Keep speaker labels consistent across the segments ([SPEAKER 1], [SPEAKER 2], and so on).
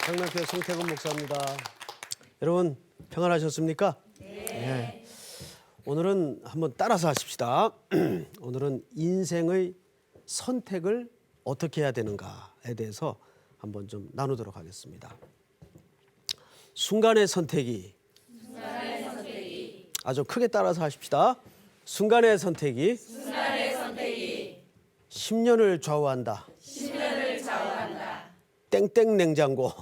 [SPEAKER 1] 강남교회 송태근 목사입니다. 여러분 평안하셨습니까? 네. 오늘은 한번 따라서 하십시다. 오늘은 인생의 선택을 어떻게 해야 되는가에 대해서 한번 좀 나누도록 하겠습니다. 순간의 선택이 아주 크게 따라서 하십시다. 순간의 선택이 10년을 좌우한다. 땡땡 냉장고.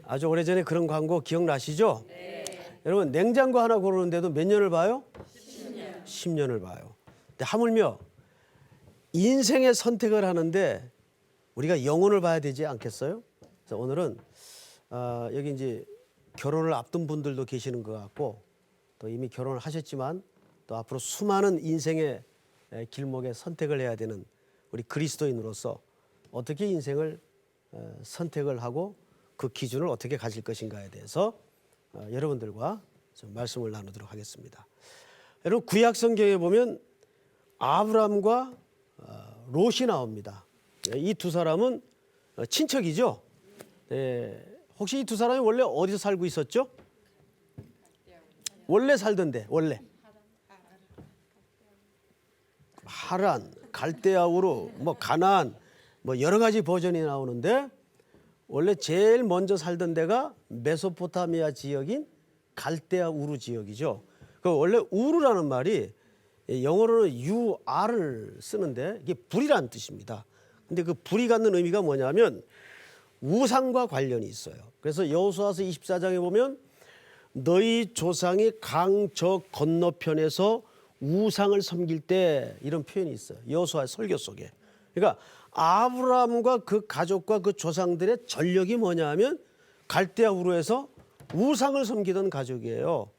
[SPEAKER 1] 아주 오래전에 그런 광고 기억나시죠? 네. 여러분 냉장고 하나 고르는데도 몇 년을 봐요? 10년을 봐요. 근데 하물며 인생의 선택을 하는데 우리가 영혼을 봐야 되지 않겠어요? 그래서 오늘은 여기 이제 결혼을 앞둔 분들도 계시는 것 같고 또 이미 결혼을 하셨지만 또 앞으로 수많은 인생의 길목에 선택을 해야 되는 우리 그리스도인으로서 어떻게 인생을 선택을 하고 그 기준을 어떻게 가질 것인가에 대해서 여러분들과 좀 말씀을 나누도록 하겠습니다. 여러분 구약 성경에 보면 아브람과 롯이 나옵니다. 이 두 사람은 친척이죠. 혹시 이 두 사람이 원래 어디서 살고 있었죠? 원래 살던데 원래 하란, 갈대아 우르, 가나안 여러 가지 버전이 나오는데 원래 제일 먼저 살던 데가 메소포타미아 지역인 갈대아 우르 지역이죠. 그 원래 우르라는 말이 영어로는 UR을 쓰는데 이게 불이라는 뜻입니다. 근데 그 불이 갖는 의미가 뭐냐면 우상과 관련이 있어요. 그래서 여호수아서 24장에 보면 너희 조상이 강 저 건너편에서 우상을 섬길 때 이런 표현이 있어요. 여호수아의 설교 속에. 그러니까 아브라함과 그 가족과 그 조상들의 전력이 뭐냐면 갈대아 우르에서 우상을 섬기던 가족이에요.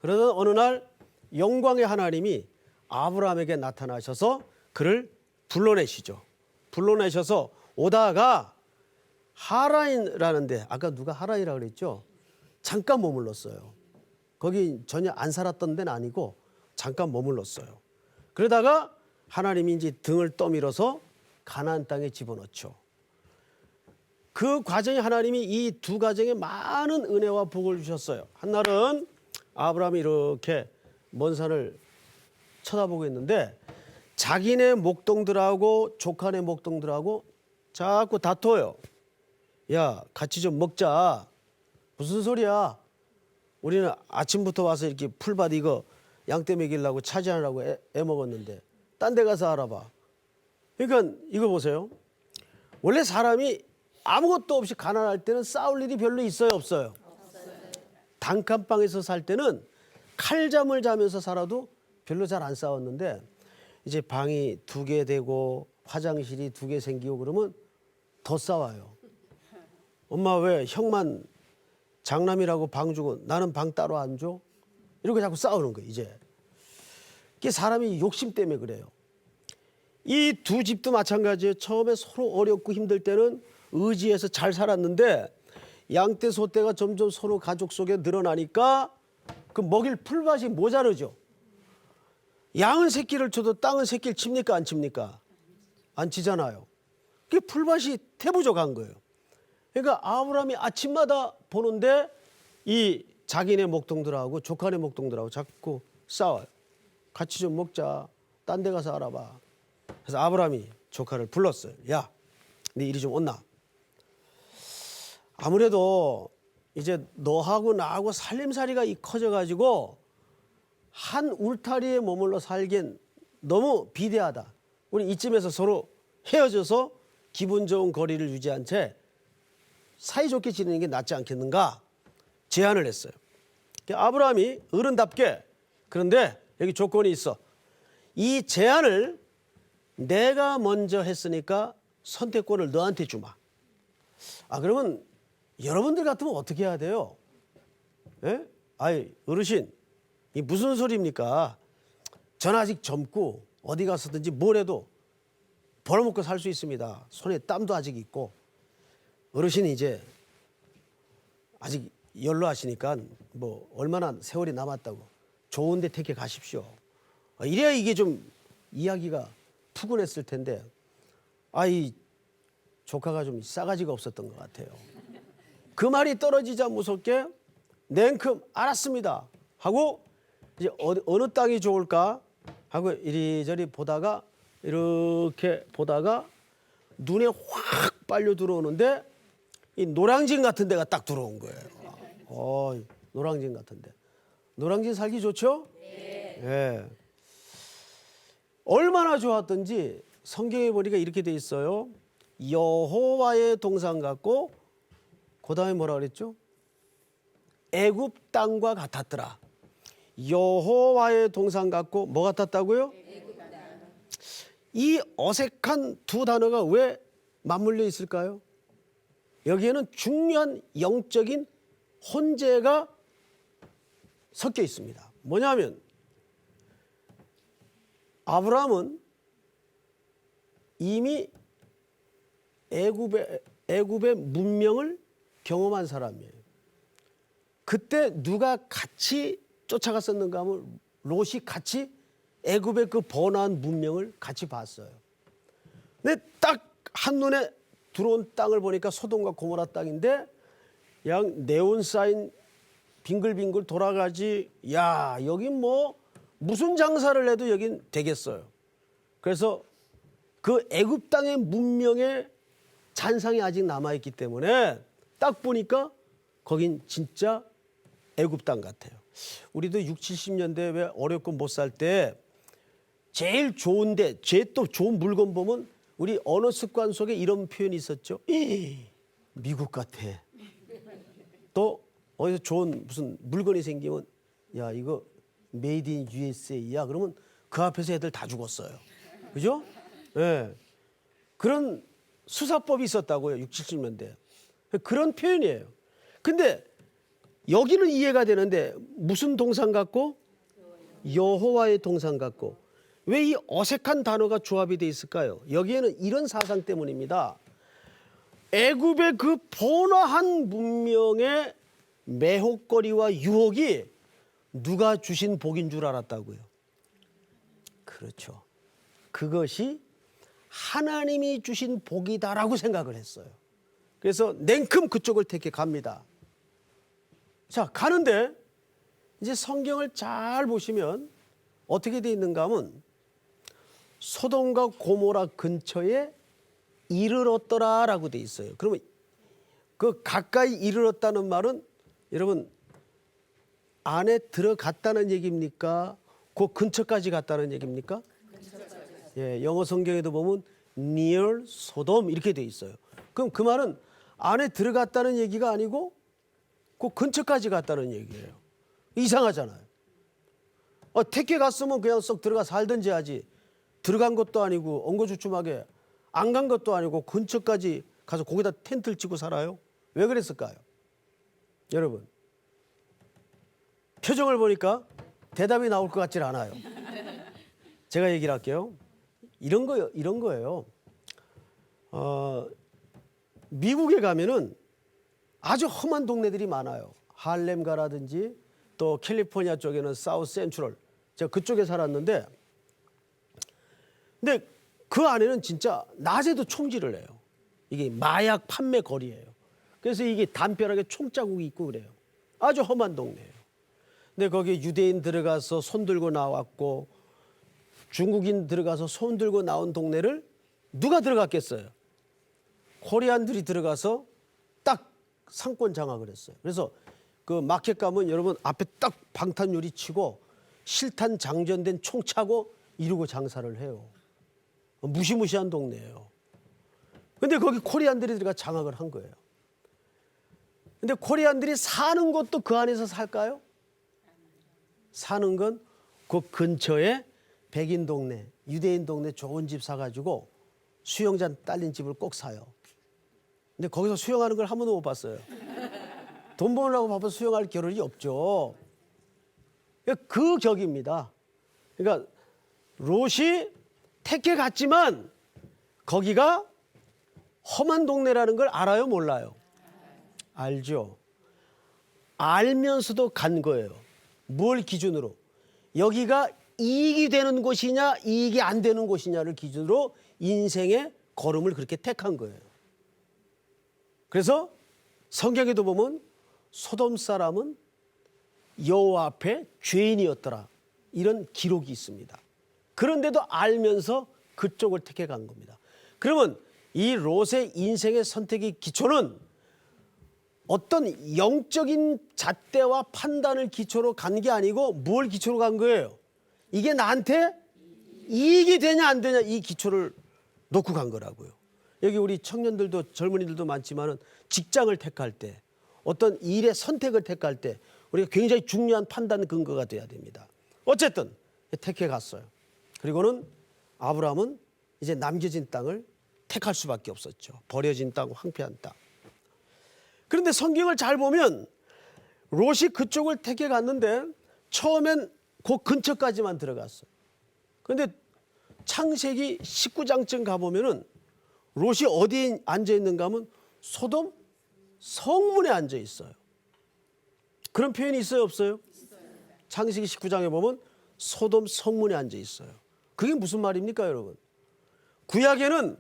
[SPEAKER 1] 그러던 어느 날 영광의 하나님이 아브라함에게 나타나셔서 그를 불러내시죠. 불러내셔서 오다가 하란이라는데 아까 누가 하란이라고 그랬죠? 잠깐 머물렀어요. 거기 전혀 안 살았던 데는 아니고 잠깐 머물렀어요. 그러다가 하나님이 이제 등을 떠밀어서 가나안 땅에 집어넣죠. 그 과정에 하나님이 이 두 가정에 많은 은혜와 복을 주셨어요. 한날은 아브라함이 이렇게 먼 산을 쳐다보고 있는데 자기네 목동들하고 조카네 목동들하고 자꾸 다퉈요. 야, 같이 좀 먹자. 무슨 소리야? 우리는 아침부터 와서 이렇게 풀밭 이거 양떼 먹이려고 차지하느라고 애 먹었는데 딴 데 가서 알아봐. 그러니까 이거 보세요. 원래 사람이 아무것도 없이 가난할 때는 싸울 일이 별로 있어요, 없어요? 단칸방에서 살 때는 칼잠을 자면서 살아도 별로 잘 안 싸웠는데 이제 방이 2개 되고 화장실이 2개 생기고 그러면 더 싸워요. 엄마 왜 형만 장남이라고 방 주고 나는 방 따로 안 줘? 이렇게 자꾸 싸우는 거예요, 이제. 이게 사람이 욕심 때문에 그래요. 이 두 집도 마찬가지예요. 처음에 서로 어렵고 힘들 때는 의지해서 잘 살았는데 양떼 소떼가 점점 서로 가족 속에 늘어나니까 그 먹일 풀밭이 모자르죠. 양은 새끼를 쳐도 땅은 새끼를 칩니까 안 칩니까? 안 치잖아요. 그게 풀밭이 태부족한 거예요. 그러니까 아브라함이 아침마다 보는데 이 자기네 목동들하고 조카네 목동들하고 자꾸 싸워요. 같이 좀 먹자. 딴 데 가서 알아봐. 그래서 아브라함이 조카를 불렀어요. 야, 네 이리 좀 온나. 아무래도 이제 너하고 나하고 살림살이가 커져가지고 한 울타리에 머물러 살기엔 너무 비대하다. 우리 이쯤에서 서로 헤어져서 기분 좋은 거리를 유지한 채 사이좋게 지내는 게 낫지 않겠는가 제안을 했어요. 아브라함이 어른답게 그런데 여기 조건이 있어. 이 제안을 내가 먼저 했으니까 선택권을 너한테 주마. 그러면 여러분들 같으면 어떻게 해야 돼요? 예? 아이 어르신 이 무슨 소리입니까? 전 아직 젊고 어디 가서든지 뭘 해도 벌어먹고 살 수 있습니다. 손에 땀도 아직 있고 어르신이 이제 아직 연로하시니까 얼마나 세월이 남았다고 좋은 데 택해 가십시오. 이래야 이게 좀 이야기가 푸근했을 텐데 이 조카가 좀 싸가지가 없었던 것 같아요. 그 말이 떨어지자 무섭게 냉큼 알았습니다 하고 이제 어느 땅이 좋을까 하고 이리저리 보다가 이렇게 보다가 눈에 확 빨려 들어오는데 이 노량진 같은 데가 딱 들어온 거예요. 노량진 같은데. 노량진 살기 좋죠? 네. 예. 얼마나 좋았던지 성경에 보니까 이렇게 돼 있어요. 여호와의 동산 같고 그다음에 뭐라 그랬죠? 애굽 땅과 같았더라. 여호와의 동산 같고 뭐 같았다고요? 이 어색한 두 단어가 왜 맞물려 있을까요? 여기에는 중요한 영적인 혼재가 섞여 있습니다. 뭐냐면 아브라함은 이미 애굽의 문명을 경험한 사람이에요. 그때 누가 같이 쫓아갔었는가 하면 롯이 같이 애굽의 그 번화한 문명을 같이 봤어요. 근데 딱 한눈에 들어온 땅을 보니까 소돔과 고모라 땅인데 그냥 네온사인 빙글빙글 돌아가지. 야, 여긴 뭐 무슨 장사를 해도 여긴 되겠어요. 그래서 그 애굽 땅의 문명의 잔상이 아직 남아있기 때문에 딱 보니까 거긴 진짜 애굽 땅 같아요. 우리도 60, 70년대 왜 어렵고 못 살 때 제일 좋은데 제일 또 좋은 물건 보면 우리 언어 습관 속에 이런 표현이 있었죠. 미국 같아. 또 어디서 좋은 무슨 물건이 생기면 야 이거 메이드 인 USA야 그러면 그 앞에서 애들 다 죽었어요. 그죠? 예. 네. 그런 수사법이 있었다고요. 60, 70년대. 그런 표현이에요. 근데 여기는 이해가 되는데 무슨 동산 같고? 여호와의 동산 같고. 왜 이 어색한 단어가 조합이 돼 있을까요? 여기에는 이런 사상 때문입니다. 애굽의 그 번화한 문명의 매혹거리와 유혹이 누가 주신 복인 줄 알았다고요? 그렇죠. 그것이 하나님이 주신 복이다라고 생각을 했어요. 그래서 냉큼 그쪽을 택해 갑니다. 자, 가는데 이제 성경을 잘 보시면 어떻게 돼 있는가 하면 소돔과 고모라 근처에 이르렀더라라고 돼 있어요. 그러면 그 가까이 이르렀다는 말은 여러분 안에 들어갔다는 얘기입니까? 그 근처까지 갔다는 얘기입니까? 예, 영어 성경에도 보면 near 소돔 이렇게 돼 있어요. 그럼 그 말은 안에 들어갔다는 얘기가 아니고 그 근처까지 갔다는 얘기예요. 이상하잖아요. 택해 갔으면 그냥 썩 들어가 살든지 하지. 들어간 것도 아니고 엉거주춤하게 안 간 것도 아니고 근처까지 가서 거기다 텐트를 치고 살아요. 왜 그랬을까요? 여러분 표정을 보니까 대답이 나올 것 같질 않아요. 제가 얘기를 할게요. 이런 거예요. 미국에 가면은 아주 험한 동네들이 많아요. 할렘가라든지 또 캘리포니아 쪽에는 사우스 센트럴. 제가 그쪽에 살았는데 근데 그 안에는 진짜 낮에도 총질을 해요. 이게 마약 판매 거리예요. 그래서 이게 담벼락에 총자국이 있고 그래요. 아주 험한 동네예요. 근데 거기 유대인 들어가서 손 들고 나왔고 중국인 들어가서 손 들고 나온 동네를 누가 들어갔겠어요? 코리안들이 들어가서 딱 상권 장악을 했어요. 그래서 그 마켓 가면 여러분 앞에 딱 방탄유리 치고 실탄 장전된 총 차고 이러고 장사를 해요. 무시무시한 동네예요. 근데 거기 코리안들이 들어가 장악을 한 거예요. 근데 코리안들이 사는 것도 그 안에서 살까요? 사는 건 그 근처에 백인 동네, 유대인 동네 좋은 집 사가지고 수영장 딸린 집을 꼭 사요. 근데 거기서 수영하는 걸 한 번도 못 봤어요. 돈 벌려고 바빠 수영할 겨를이 없죠. 그 격입니다. 그러니까 롯이 택해 갔지만 거기가 험한 동네라는 걸 알아요, 몰라요? 알죠. 알면서도 간 거예요. 뭘 기준으로? 여기가 이익이 되는 곳이냐 이익이 안 되는 곳이냐를 기준으로 인생의 걸음을 그렇게 택한 거예요. 그래서 성경에도 보면 소돔 사람은 여호와 앞에 죄인이었더라, 이런 기록이 있습니다. 그런데도 알면서 그쪽을 택해 간 겁니다. 그러면 이 롯의 인생의 선택의 기초는 어떤 영적인 잣대와 판단을 기초로 간 게 아니고 뭘 기초로 간 거예요? 이게 나한테 이익이 되냐 안 되냐, 이 기초를 놓고 간 거라고요. 여기 우리 청년들도 젊은이들도 많지만은 직장을 택할 때, 어떤 일의 선택을 택할 때 우리가 굉장히 중요한 판단 근거가 돼야 됩니다. 어쨌든 택해 갔어요. 그리고는 아브라함은 이제 남겨진 땅을 택할 수밖에 없었죠. 버려진 땅, 황폐한 땅. 그런데 성경을 잘 보면 롯이 그쪽을 택해 갔는데 처음엔 그 근처까지만 들어갔어요. 그런데 창세기 19장쯤 가보면은 롯이 어디에 앉아 있는가 하면 소돔 성문에 앉아 있어요. 그런 표현이 있어요, 없어요? 창세기 19장에 보면 소돔 성문에 앉아 있어요. 그게 무슨 말입니까, 여러분? 구약에는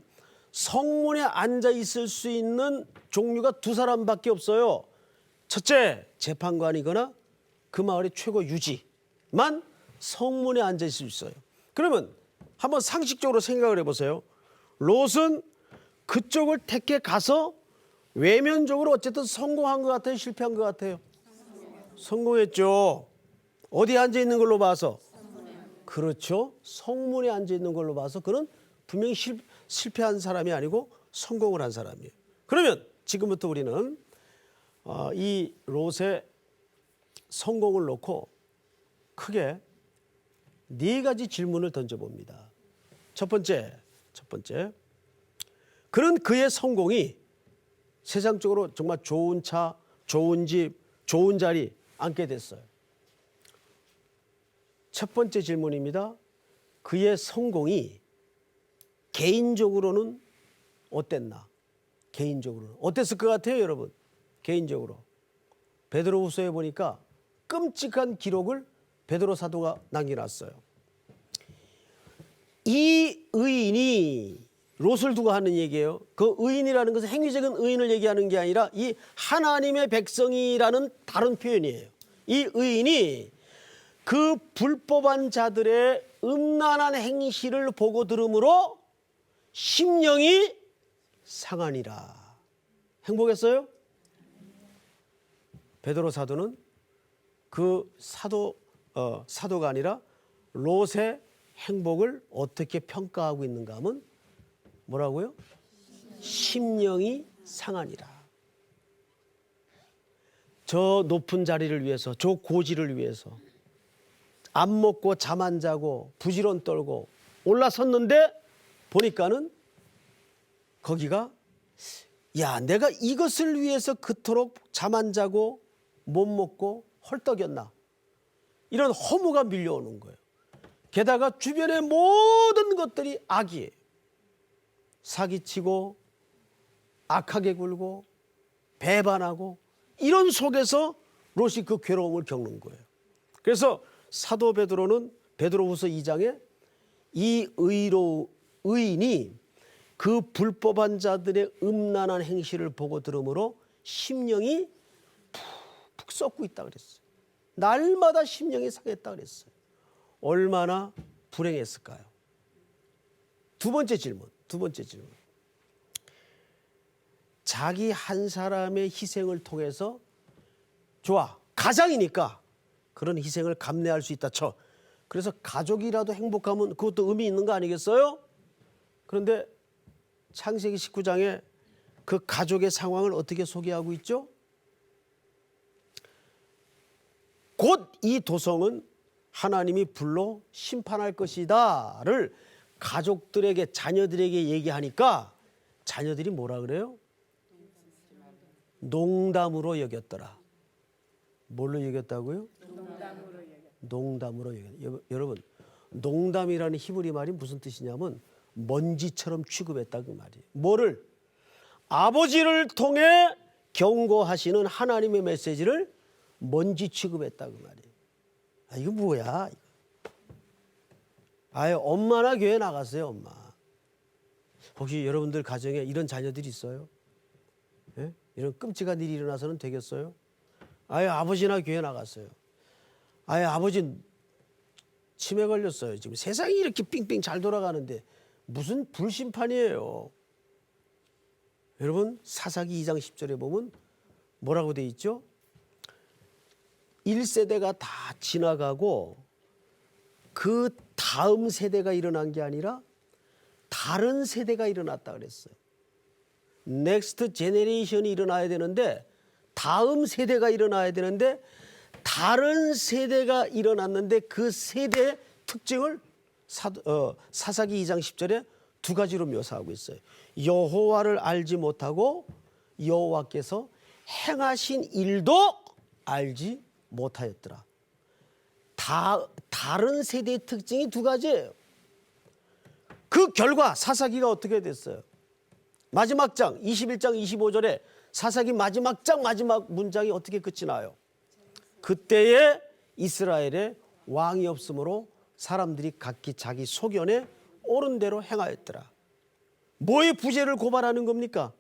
[SPEAKER 1] 성문에 앉아 있을 수 있는 종류가 두 사람밖에 없어요. 첫째, 재판관이거나 그 마을의 최고 유지만 성문에 앉아 있을 수 있어요. 그러면 한번 상식적으로 생각을 해보세요. 롯은 그쪽을 택해 가서 외면적으로 어쨌든 성공한 것 같아요, 실패한 것 같아요? 성공했죠. 어디에 앉아 있는 걸로 봐서? 그렇죠. 성문에 앉아 있는 걸로 봐서 그는 분명히 실패한 사람이 아니고 성공을 한 사람이에요. 그러면 지금부터 우리는 이 롯의 성공을 놓고 크게 네 가지 질문을 던져봅니다. 첫 번째, 그는 그의 성공이 세상적으로 정말 좋은 차, 좋은 집, 좋은 자리 앉게 됐어요. 첫 번째 질문입니다. 그의 성공이 개인적으로는 어땠나? 개인적으로는 어땠을 것 같아요, 여러분? 개인적으로 베드로후서에 보니까 끔찍한 기록을 베드로 사도가 남겨놨어요. 이 의인이 롯을 두고 하는 얘기예요. 그 의인이라는 것은 행위적인 의인을 얘기하는 게 아니라 이 하나님의 백성이라는 다른 표현이에요. 이 의인이 그 불법한 자들의 음란한 행실을 보고 들으므로 심령이 상하니라. 행복했어요? 베드로 사도는 그 사도가 아니라 롯의 행복을 어떻게 평가하고 있는가 하면 뭐라고요? 심령이 상하니라. 저 높은 자리를 위해서, 저 고지를 위해서 안 먹고 잠 안 자고 부지런 떨고 올라섰는데 보니까는 거기가, 야, 내가 이것을 위해서 그토록 잠 안 자고 못 먹고 헐떡였나, 이런 허무가 밀려오는 거예요. 게다가 주변의 모든 것들이 악이에요. 사기치고 악하게 굴고 배반하고, 이런 속에서 롯이 그 괴로움을 겪는 거예요. 그래서 사도 베드로는 베드로후서 2장에 이 의인이 그 불법한 자들의 음란한 행실을 보고 들으므로 심령이 푹 썩고 있다 그랬어요. 날마다 심령이 상했다 그랬어요. 얼마나 불행했을까요? 두 번째 질문. 자기 한 사람의 희생을 통해서, 좋아, 가장이니까 그런 희생을 감내할 수 있다 쳐. 그래서 가족이라도 행복하면 그것도 의미 있는 거 아니겠어요? 그런데 창세기 19장에 그 가족의 상황을 어떻게 소개하고 있죠? 곧 이 도성은 하나님이 불로 심판할 것이다를 가족들에게, 자녀들에게 얘기하니까 자녀들이 뭐라 그래요? 농담으로 여겼더라. 뭘로 여겼다고요? 농담으로 여겼다. 여러분, 농담이라는 히브리 말이 무슨 뜻이냐면 먼지처럼 취급했다 그 말이에요. 뭐를? 아버지를 통해 경고하시는 하나님의 메시지를 먼지 취급했다 그 말이에요. 아, 이거 뭐야? 아예 엄마나 교회 나갔어요, 엄마. 혹시 여러분들 가정에 이런 자녀들이 있어요? 예? 이런 끔찍한 일이 일어나서는 되겠어요? 아예 아버지나 교회 나갔어요. 아예 아버지 치매 걸렸어요. 지금 세상이 이렇게 삥삥 잘 돌아가는데 무슨 불심판이에요. 여러분 사사기 2장 10절에 보면 뭐라고 돼 있죠? 1세대가 다 지나가고 그 다음 세대가 일어난 게 아니라 다른 세대가 일어났다 그랬어요. 넥스트 제네레이션이 일어나야 되는데 다음 세대가 일어나야 되는데 다른 세대가 일어났는데 그 세대의 특징을 사사기 2장 10절에 두 가지로 묘사하고 있어요. 여호와를 알지 못하고 여호와께서 행하신 일도 알지 못하였더라. 다른 세대의 특징이 두 가지예요. 그 결과 사사기가 어떻게 됐어요? 마지막 장 21장 25절에 사사기 마지막 장 마지막 문장이 어떻게 끝이 나요? 그때에 이스라엘에 왕이 없으므로 사람들이 각기 자기 소견에 옳은 대로 행하였더라. 뭐의 부재를 고발하는 겁니까?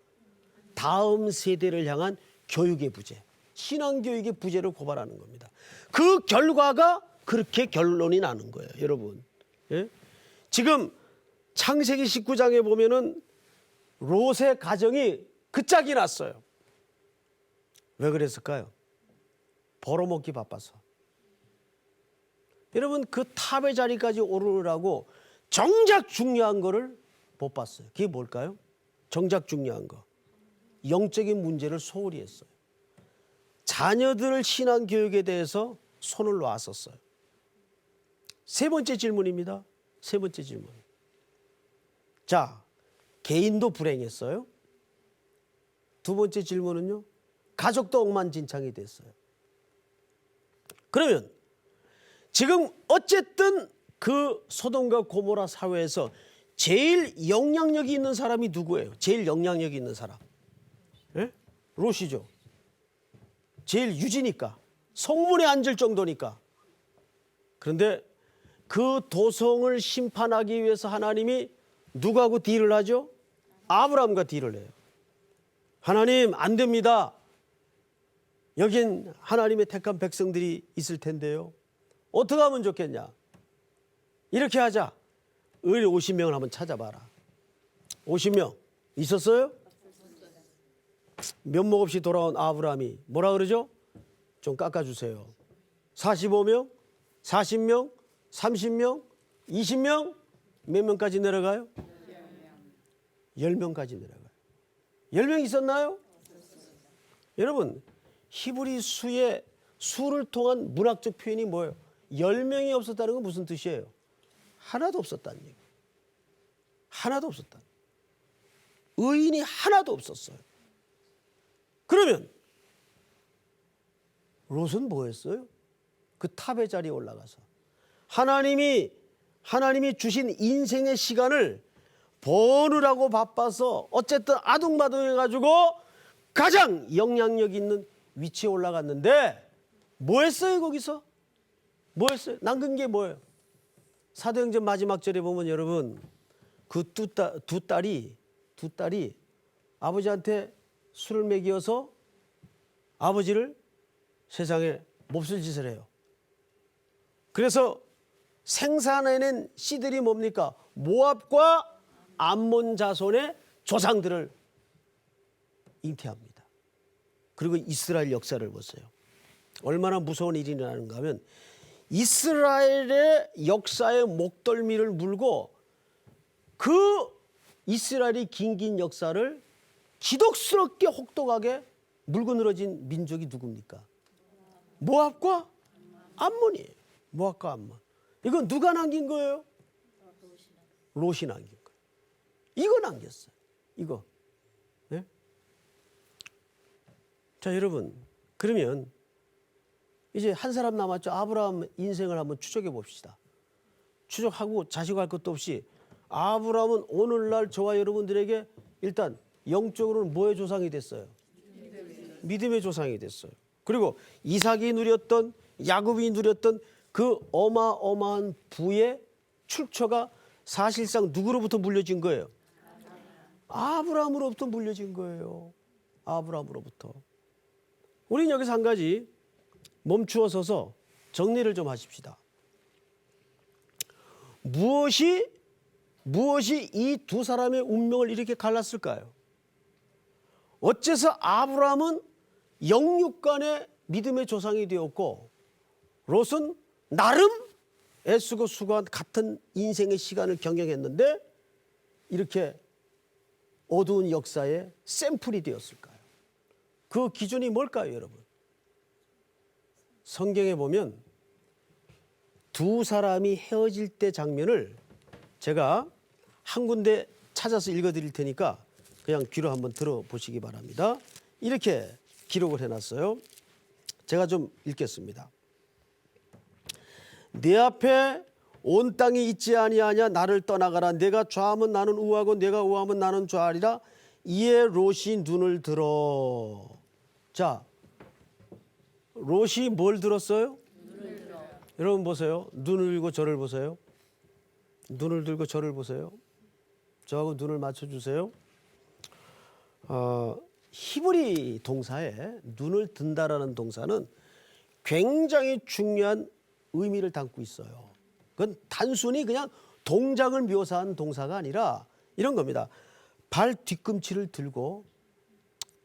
[SPEAKER 1] 다음 세대를 향한 교육의 부재, 신앙교육의 부재를 고발하는 겁니다. 그 결과가 그렇게 결론이 나는 거예요, 여러분. 예? 지금 창세기 19장에 보면은 롯의 가정이 그 짝이 났어요. 왜 그랬을까요? 벌어먹기 바빠서. 여러분 그 탑의 자리까지 오르라고 정작 중요한 거를 못 봤어요. 그게 뭘까요? 정작 중요한 거. 영적인 문제를 소홀히 했어요. 자녀들 신앙교육에 대해서 손을 놨었어요. 세 번째 질문입니다. 세 번째 질문. 자, 개인도 불행했어요. 두 번째 질문은요. 가족도 엉망진창이 됐어요. 그러면 지금 어쨌든 그 소돔과 고모라 사회에서 제일 영향력이 있는 사람이 누구예요? 제일 영향력이 있는 사람. 예? 롯이죠. 제일 유지니까. 성문에 앉을 정도니까. 그런데 그 도성을 심판하기 위해서 하나님이 누구하고 딜을 하죠? 아브라함과 딜을 해요. 하나님 안 됩니다. 여긴 하나님의 택한 백성들이 있을 텐데요. 어떻게 하면 좋겠냐? 이렇게 하자. 을 50명을 한번 찾아봐라. 50명 있었어요? 면목 없이 돌아온 아브라함이 뭐라 그러죠? 좀 깎아주세요. 45명? 40명? 30명? 20명? 몇 명까지 내려가요? 10명까지 내려가요. 10명 있었나요? 여러분 히브리 수의 수를 통한 문학적 표현이 뭐예요? 10명이 없었다는 건 무슨 뜻이에요? 하나도 없었다는 얘기. 하나도 없었다. 의인이 하나도 없었어요. 그러면 롯은 뭐 했어요? 그 탑의 자리에 올라가서 하나님이 주신 인생의 시간을 버느라고 바빠서 어쨌든 아둥바둥해가지고 가장 영향력 있는 위치에 올라갔는데 뭐 했어요 거기서? 뭐 했어요? 남긴 게 뭐예요? 사도행전 마지막 절에 보면 여러분 그 두 딸이 아버지한테 술을 먹여서 아버지를 세상에 몹쓸 짓을 해요. 그래서 생산해낸 씨들이 뭡니까? 모압과 암몬 자손의 조상들을 잉태합니다. 그리고 이스라엘 역사를 보세요. 얼마나 무서운 일이 일어나는가 하면 이스라엘의 역사의 목덜미를 물고 그 이스라엘의 긴긴 역사를 기독스럽게 혹독하게 물고 늘어진 민족이 누굽니까? 모압과 암몬이에요. 모압과 암몬. 이건 누가 남긴 거예요? 롯이 남긴 거예요. 이거 남겼어요. 이거. 네? 자 여러분 그러면 이제 한 사람 남았죠. 아브라함 인생을 한번 추적해 봅시다. 추적하고 자식할 것도 없이 아브라함은 오늘날 저와 여러분들에게 일단 영적으로는 뭐의 조상이 됐어요? 믿음의 조상이 됐어요. 그리고 이삭이 누렸던 야곱이 누렸던 그 어마어마한 부의 출처가 사실상 누구로부터 물려진 거예요? 아브라함으로부터 물려진 거예요. 아브라함으로부터. 우리는 여기서 한 가지 멈추어 서서 정리를 좀 하십시다. 무엇이 이 두 사람의 운명을 이렇게 갈랐을까요? 어째서 아브라함은 영육간의 믿음의 조상이 되었고 롯은 나름 애쓰고 수고한 같은 인생의 시간을 경영했는데 이렇게 어두운 역사의 샘플이 되었을까요? 그 기준이 뭘까요, 여러분? 성경에 보면 두 사람이 헤어질 때 장면을 제가 한 군데 찾아서 읽어드릴 테니까 그냥 귀로 한번 들어보시기 바랍니다. 이렇게 기록을 해놨어요. 제가 좀 읽겠습니다. 내 앞에 온 땅이 있지 아니하냐. 나를 떠나가라. 내가 좌하면 나는 우하고 내가 우하면 나는 좌하리라. 이에 롯이 눈을 들어. 자, 롯이 뭘 들었어요? 눈을 들어. 여러분 보세요. 눈을 들고 저를 보세요. 눈을 들고 저를 보세요. 저하고 눈을 맞춰주세요. 히브리 동사에 눈을 든다라는 동사는 굉장히 중요한 의미를 담고 있어요. 그건 단순히 그냥 동작을 묘사한 동사가 아니라 이런 겁니다. 발 뒤꿈치를 들고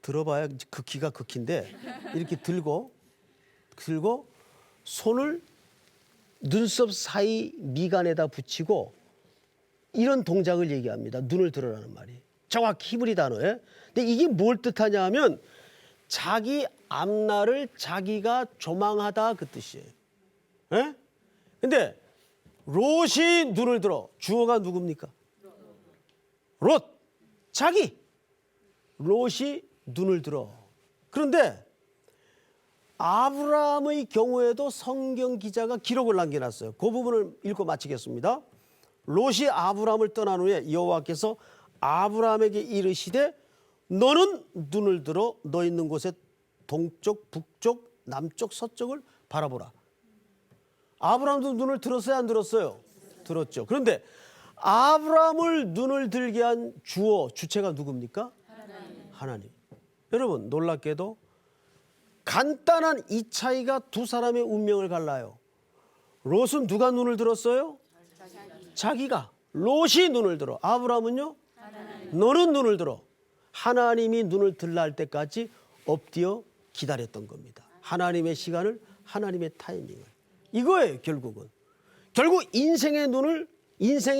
[SPEAKER 1] 들어봐야 극히가 극히인데 이렇게 들고 손을 눈썹 사이 미간에다 붙이고 이런 동작을 얘기합니다. 눈을 들어라는 말이. 정확히 히브리 단어에. 근데 이게 뭘 뜻하냐 하면 자기 앞날을 자기가 조망하다 그 뜻이에요. 예? 근데 롯이 눈을 들어. 주어가 누굽니까? 롯. 자기. 롯이 눈을 들어. 그런데 아브라함의 경우에도 성경 기자가 기록을 남겨놨어요. 그 부분을 읽고 마치겠습니다. 롯이 아브라함을 떠난 후에 여호와께서 아브라함에게 이르시되 너는 눈을 들어 너 있는 곳에 동쪽, 북쪽, 남쪽, 서쪽을 바라보라. 아브라함도 눈을 들었어요, 안 들었어요? 들었죠. 그런데 아브라함을 눈을 들게 한 주체가 누굽니까? 하나님. 여러분 놀랍게도 간단한 이 차이가 두 사람의 운명을 갈라요. 롯은 누가 눈을 들었어요? 자기가. 롯이 눈을 들어. 아브라함은요? 너는 눈을 들어. 하나님이 눈을 들라 할 때까지 엎드려 기다렸던 겁니다. 하나님의 시간을, 하나님의 타이밍을. 이거예요, 결국은. 결국 인생의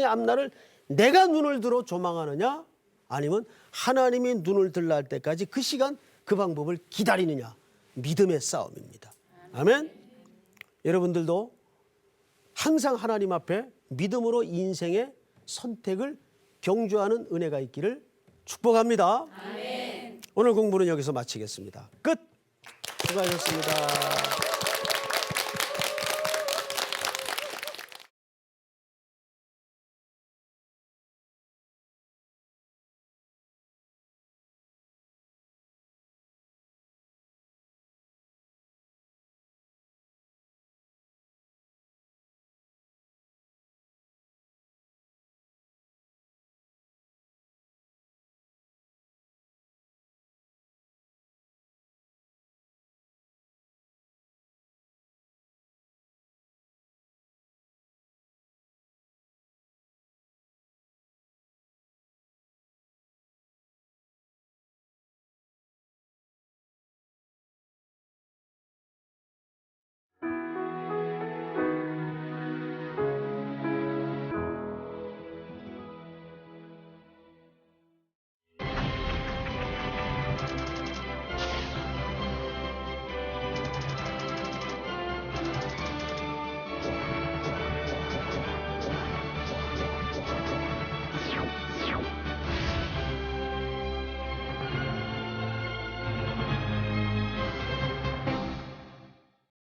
[SPEAKER 1] 앞날을 내가 눈을 들어 조망하느냐 아니면 하나님이 눈을 들라 할 때까지 그 시간, 그 방법을 기다리느냐. 믿음의 싸움입니다. 아멘. 여러분들도 항상 하나님 앞에 믿음으로 인생의 선택을 경주하는 은혜가 있기를 축복합니다. 아멘. 오늘 공부는 여기서 마치겠습니다. 끝. 수고하셨습니다.